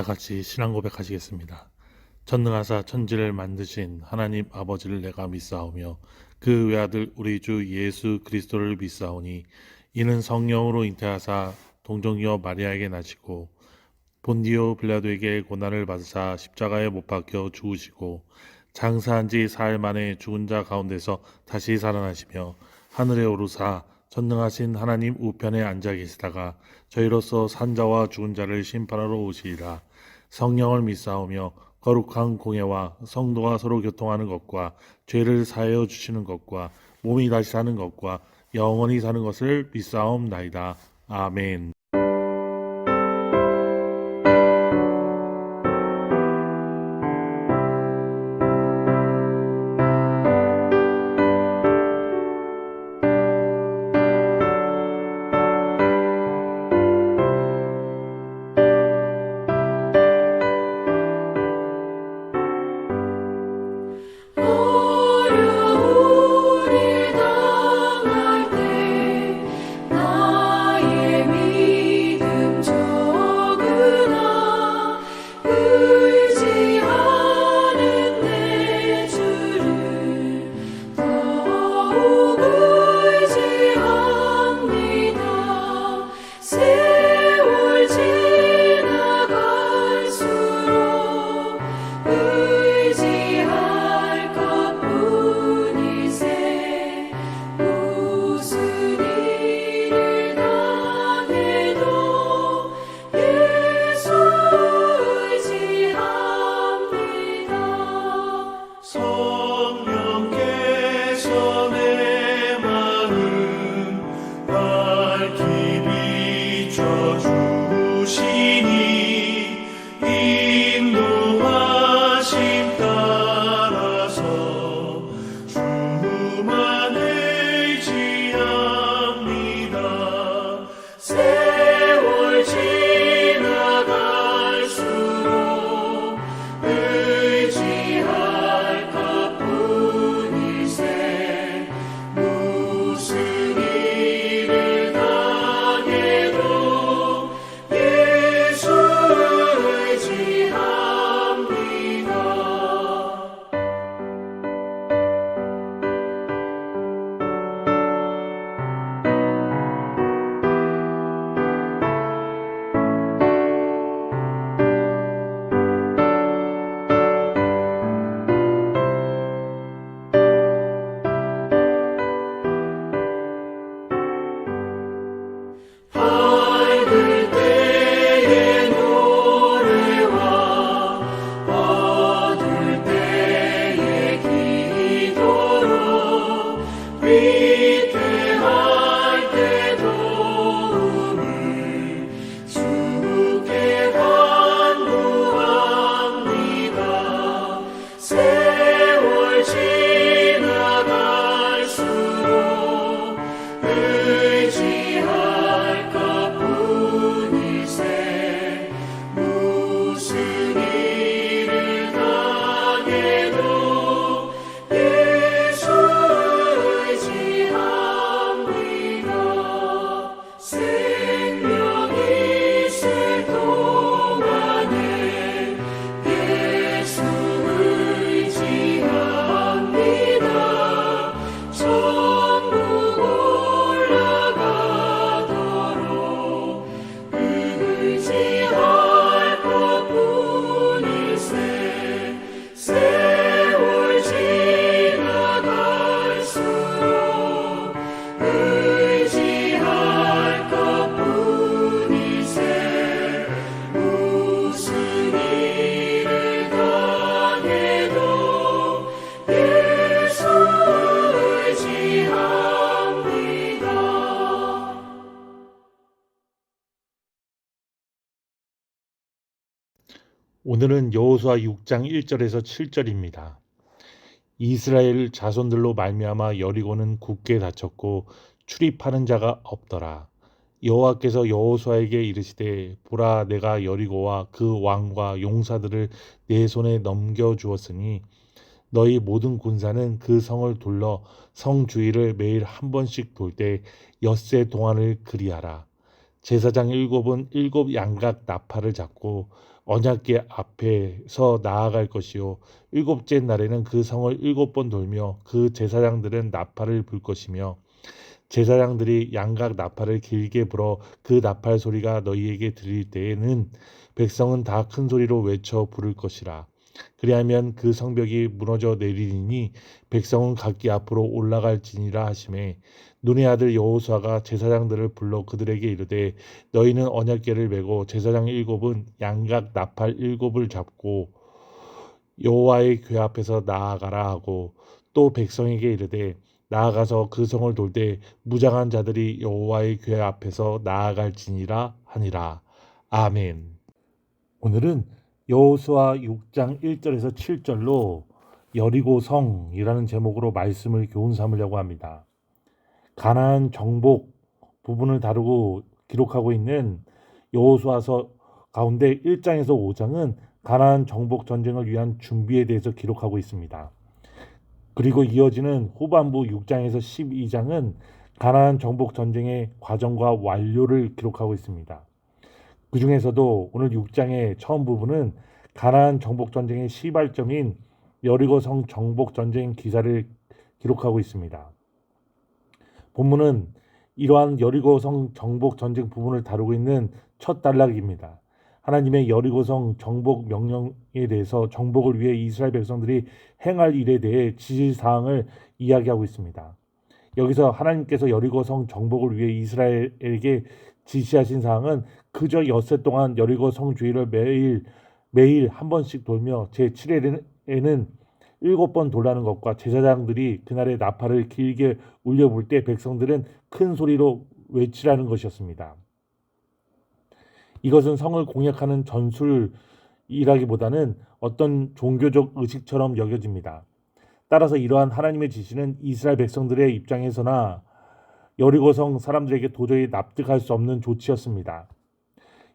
같이 신앙 고백하시겠습니다. 전능하사 천지를 만드신 하나님 아버지를 내가 믿사오며 그 외아들 우리 주 예수 그리스도를 믿사오니 이는 성령으로 잉태하사 동정이여 마리아에게 나시고 본디오 빌라도에게 고난을 받으사 십자가에 못 박혀 죽으시고 장사한 지 사흘 만에 죽은 자 가운데서 다시 살아나시며 하늘에 오르사 전능하신 하나님 우편에 앉아 계시다가 저희로서 산자와 죽은 자를 심판하러 오시리라. 성령을 믿사오며 거룩한 공예와 성도가 서로 교통하는 것과 죄를 사하여 주시는 것과 몸이 다시 사는 것과 영원히 사는 것을 믿사옵나이다. 아멘. 어려운 일 당할 때 나의 믿음 적으나 의지하는 내 주를 더욱 의지합니다. 세월 지나갈수록 의지할 것뿐이세. 무슨 일을 당해도 예수 의지합니다. 성령께서 내 마음 밝히 비춰주시니 인도하심 따라서 주만 의지합니다. 세월 지나갈수록 의지할 것뿐이세. 무슨 일을 당해도 예수 의지합니다. 밝을 때의 노래와 어두울 때의 기도로 위태할 때 도움을 주께 간구합니다. 세월 지나갈수록 의지할 것뿐이세. 무슨 일을 당해도 예수 의지합니다. 생명이 있을 동안에 예수 의지합니다. 천국 올라가도록 의지할 것뿐이세. 세월 지나갈수록 의지할 것뿐이세. 무슨 일을 당해도 예수 의지합니다. 오늘은 여호수아 6장 1절에서 7절입니다. 이스라엘 자손들로 말미암아 여리고는 굳게 닫혔고 출입하는 자가 없더라. 여호와께서 여호수아에게 이르시되 보라 내가 여리고와 그 왕과 용사들을 내 손에 넘겨 주었으니 너희 모든 군사는 그 성을 둘러 성 주위를 매일 한 번씩 돌 때 엿새 동안을 그리하라. 제사장 7은 7 양각 나팔을 잡고 언약궤 앞에서 나아갈 것이요 일곱째 날에는 그 성을 7번 돌며 그 제사장들은 나팔을 불 것이며 제사장들이 양각 나팔을 길게 불어 그 나팔 소리가 너희에게 들릴 때에는 백성은 다 큰 소리로 외쳐 부를 것이라. 그리하면 그 성벽이 무너져 내리니 백성은 각기 앞으로 올라갈지니라 하시매 눈의 아들 여호수아가 제사장들을 불러 그들에게 이르되 너희는 언약궤를 메고 제사장 7은 양각 나팔 7을 잡고 여호와의 궤 앞에서 나아가라 하고 또 백성에게 이르되 나아가서 그 성을 돌 때 무장한 자들이 여호와의 궤 앞에서 나아갈지니라 하니라. 아멘. 오늘은 여호수아 6장 1절에서 7절로 여리고성이라는 제목으로 말씀을 교훈 삼으려고 합니다. 가나안 정복 부분을 다루고 기록하고 있는 여호수아서 가운데 1장에서 5장은 가나안 정복 전쟁을 위한 준비에 대해서 기록하고 있습니다. 그리고 이어지는 후반부 6장에서 12장은 가나안 정복 전쟁의 과정과 완료를 기록하고 있습니다. 그 중에서도 오늘 6장의 처음 부분은 가나안 정복 전쟁의 시발점인 여리고성 정복 전쟁 기사를 기록하고 있습니다. 본문은 이러한 여리고성 정복 전쟁 부분을 다루고 있는 첫 단락입니다. 하나님의 여리고성 정복 명령에 대해서 정복을 위해 이스라엘 백성들이 행할 일에 대해 지시사항을 이야기하고 있습니다. 여기서 하나님께서 여리고성 정복을 위해 이스라엘에게 지시하신 사항은 그저 엿새 동안 여리고성 주위를 매일 한 번씩 돌며 제7일에는 7번 돌라는 것과 제사장들이 그날의 나팔을 길게 울려볼 때 백성들은 큰 소리로 외치라는 것이었습니다. 이것은 성을 공략하는 전술이라기보다는 어떤 종교적 의식처럼 여겨집니다. 따라서 이러한 하나님의 지시는 이스라엘 백성들의 입장에서나 여리고성 사람들에게 도저히 납득할 수 없는 조치였습니다.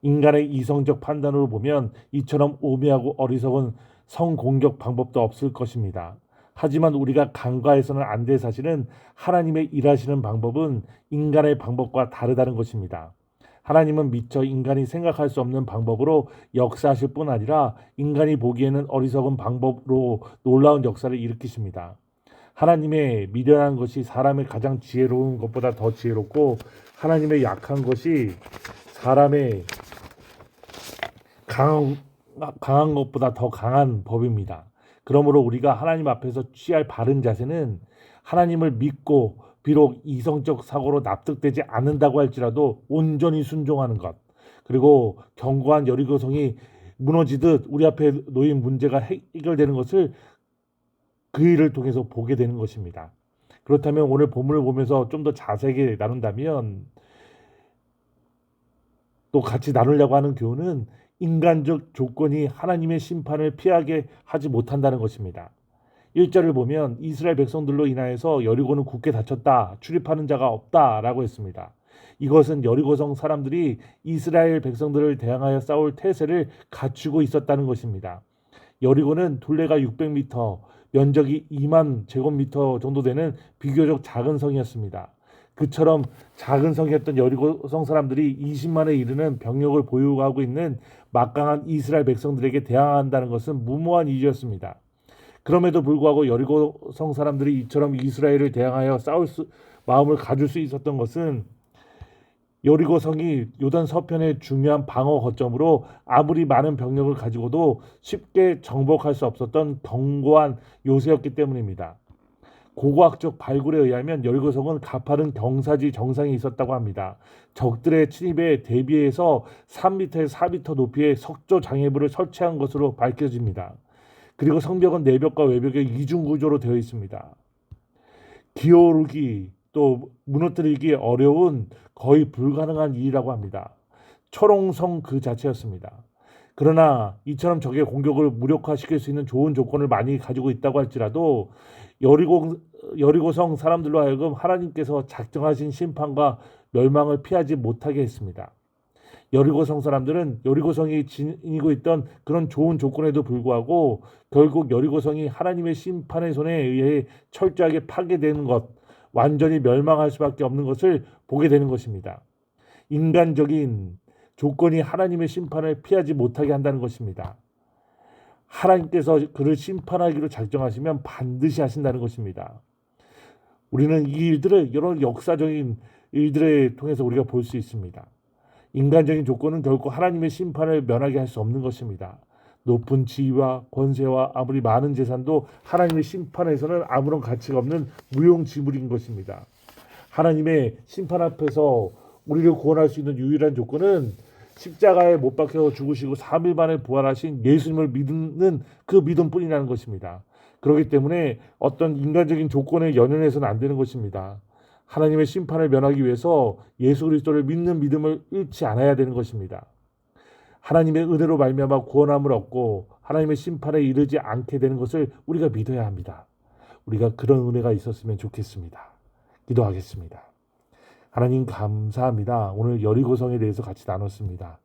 인간의 이성적 판단으로 보면 이처럼 오묘하고 어리석은 성 공격 방법도 없을 것입니다. 하지만 우리가 간과해서는 안 될 사실은 하나님의 일하시는 방법은 인간의 방법과 다르다는 것입니다. 하나님은 미처 인간이 생각할 수 없는 방법으로 역사하실 뿐 아니라 인간이 보기에는 어리석은 방법으로 놀라운 역사를 일으키십니다. 하나님의 미련한 것이 사람의 가장 지혜로운 것보다 더 지혜롭고 하나님의 약한 것이 사람의 강한 것보다 더 강한 법입니다. 그러므로 우리가 하나님 앞에서 취할 바른 자세는 하나님을 믿고 비록 이성적 사고로 납득되지 않는다고 할지라도 온전히 순종하는 것, 그리고 견고한 여리고성이 무너지듯 우리 앞에 놓인 문제가 해결되는 것을 그 일을 통해서 보게 되는 것입니다. 그렇다면 오늘 본문을 보면서 좀 더 자세하게 나눈다면 또 같이 나누려고 하는 교훈은 인간적 조건이 하나님의 심판을 피하게 하지 못한다는 것입니다. 1절을 보면 이스라엘 백성들로 인하여서 여리고는 굳게 닫혔다, 출입하는 자가 없다라고 했습니다. 이것은 여리고성 사람들이 이스라엘 백성들을 대항하여 싸울 태세를 갖추고 있었다는 것입니다. 여리고는 둘레가 600m, 면적이 2만 제곱미터 정도 되는 비교적 작은 성이었습니다. 그처럼 작은 성이었던 여리고성 사람들이 20만에 이르는 병력을 보유하고 있는 막강한 이스라엘 백성들에게 대항한다는 것은 무모한 일이었습니다. 그럼에도 불구하고 여리고성 사람들이 이처럼 이스라엘을 대항하여 마음을 가질 수 있었던 것은 여리고성이 요단 서편의 중요한 방어 거점으로 아무리 많은 병력을 가지고도 쉽게 정복할 수 없었던 견고한 요새였기 때문입니다. 고고학적 발굴에 의하면 여리고성은 가파른 경사지 정상에 있었다고 합니다. 적들의 침입에 대비해서 3m에서 4m 높이의 석조 장애물을 설치한 것으로 밝혀집니다. 그리고 성벽은 내벽과 외벽에 이중구조로 되어 있습니다. 기어오르기 또 무너뜨리기 어려운 거의 불가능한 일이라고 합니다. 철옹성 그 자체였습니다. 그러나 이처럼 적의 공격을 무력화시킬 수 있는 좋은 조건을 많이 가지고 있다고 할지라도 여리고성 사람들로 하여금 하나님께서 작정하신 심판과 멸망을 피하지 못하게 했습니다. 여리고성 사람들은 여리고성이 지니고 있던 그런 좋은 조건에도 불구하고 결국 여리고성이 하나님의 심판의 손에 의해 철저하게 파괴되는 것, 완전히 멸망할 수밖에 없는 것을 보게 되는 것입니다. 인간적인 조건이 하나님의 심판을 피하지 못하게 한다는 것입니다. 하나님께서 그를 심판하기로 작정하시면 반드시 하신다는 것입니다. 우리는 이 일들을 여러 역사적인 일들을 통해서 우리가 볼 수 있습니다. 인간적인 조건은 결코 하나님의 심판을 면하게 할 수 없는 것입니다. 높은 지위와 권세와 아무리 많은 재산도 하나님의 심판에서는 아무런 가치가 없는 무용지물인 것입니다. 하나님의 심판 앞에서 우리를 구원할 수 있는 유일한 조건은 십자가에 못 박혀 죽으시고 3일 만에 부활하신 예수님을 믿는 그 믿음뿐이라는 것입니다. 그렇기 때문에 어떤 인간적인 조건에 연연해서는 안 되는 것입니다. 하나님의 심판을 면하기 위해서 예수 그리스도를 믿는 믿음을 잃지 않아야 되는 것입니다. 하나님의 은혜로 말미암아 구원함을 얻고 하나님의 심판에 이르지 않게 되는 것을 우리가 믿어야 합니다. 우리가 그런 은혜가 있었으면 좋겠습니다. 기도하겠습니다. 하나님 감사합니다. 오늘 여리고성에 대해서 같이 나눴습니다.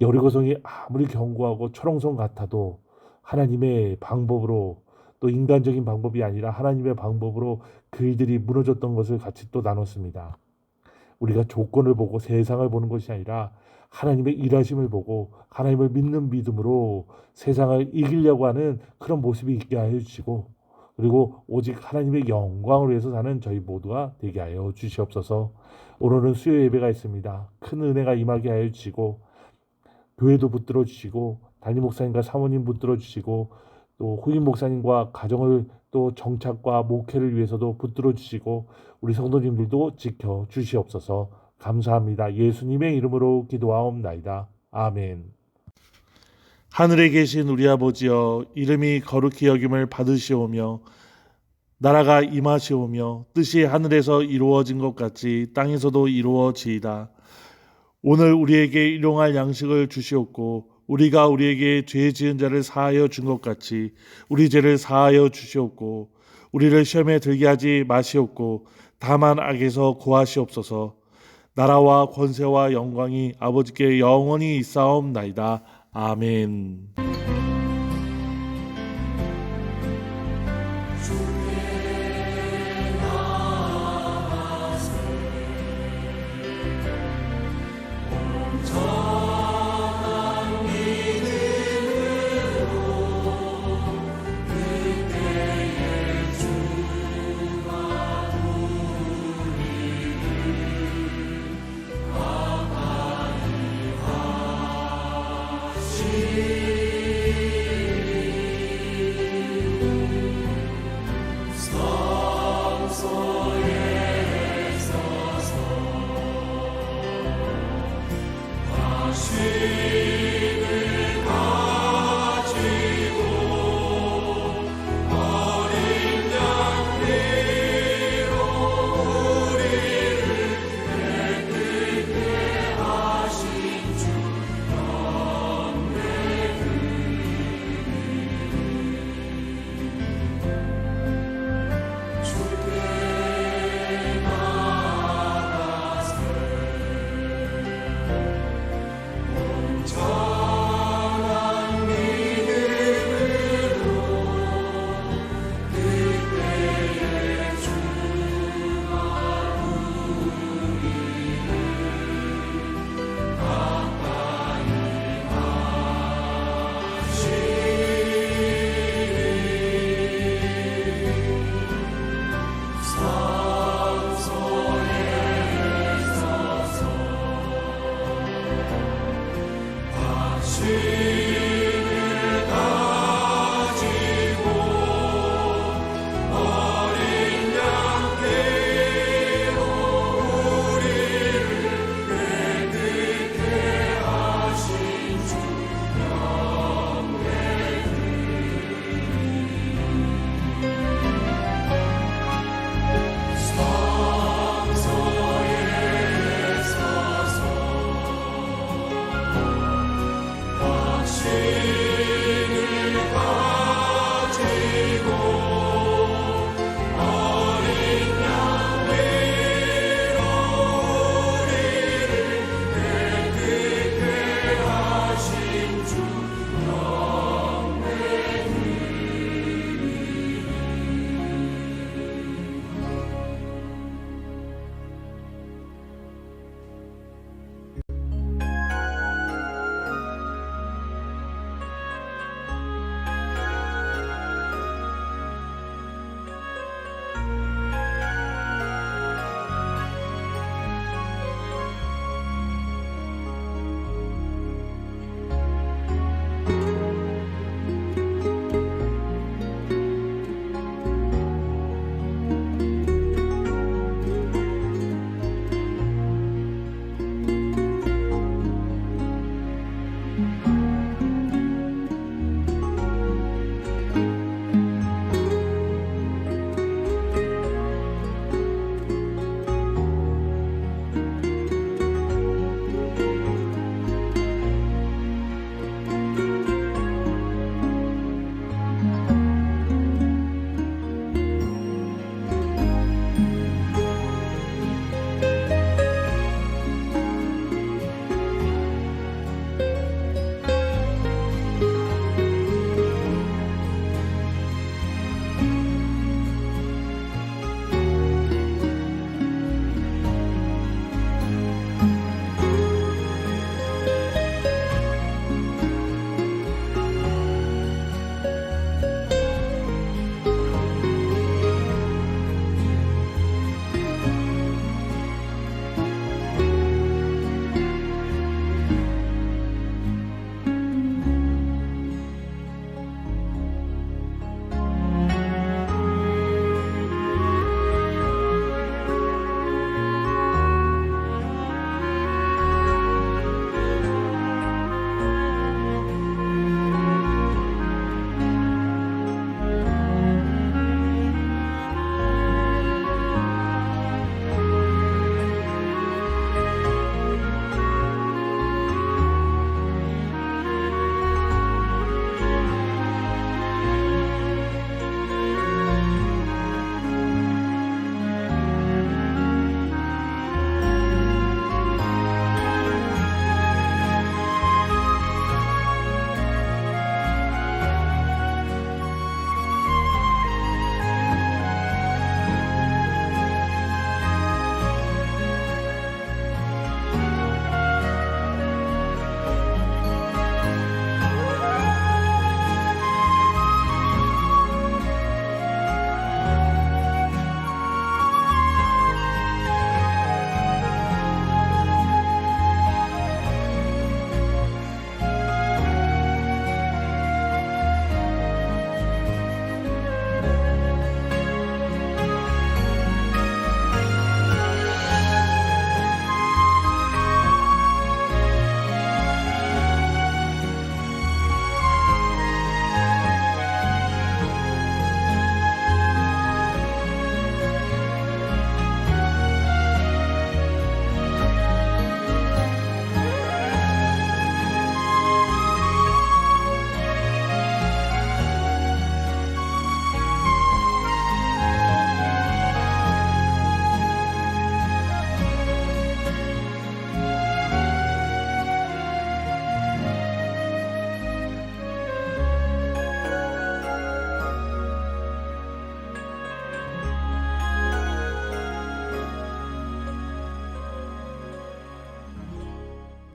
여리고성이 아무리 견고하고 철옹성 같아도 하나님의 방법으로, 또 인간적인 방법이 아니라 하나님의 방법으로 그들이 무너졌던 것을 같이 또 나눴습니다. 우리가 조건을 보고 세상을 보는 것이 아니라 하나님의 일하심을 보고 하나님을 믿는 믿음으로 세상을 이기려고 하는 그런 모습이 있게 하여 주시고, 그리고 오직 하나님의 영광을 위해서 사는 저희 모두가 되게 하여 주시옵소서. 오늘은 수요 예배가 있습니다. 큰 은혜가 임하게 하여 주시고, 교회도 붙들어 주시고, 담임 목사님과 사모님 붙들어 주시고, 또 후임 목사님과 가정을 또 정착과 목회를 위해서도 붙들어 주시고, 우리 성도님들도 지켜 주시옵소서. 감사합니다. 예수님의 이름으로 기도하옵나이다. 아멘. 하늘에 계신 우리 아버지여, 이름이 거룩히 여김을 받으시오며 나라가 임하시오며 뜻이 하늘에서 이루어진 것 같이 땅에서도 이루어지이다. 오늘 우리에게 일용할 양식을 주시옵고 우리가 우리에게 죄 지은 자를 사하여 준 것 같이 우리 죄를 사하여 주시옵고 우리를 시험에 들게 하지 마시옵고 다만 악에서 구하시옵소서. 나라와 권세와 영광이 아버지께 영원히 있사옵나이다. 아멘. see.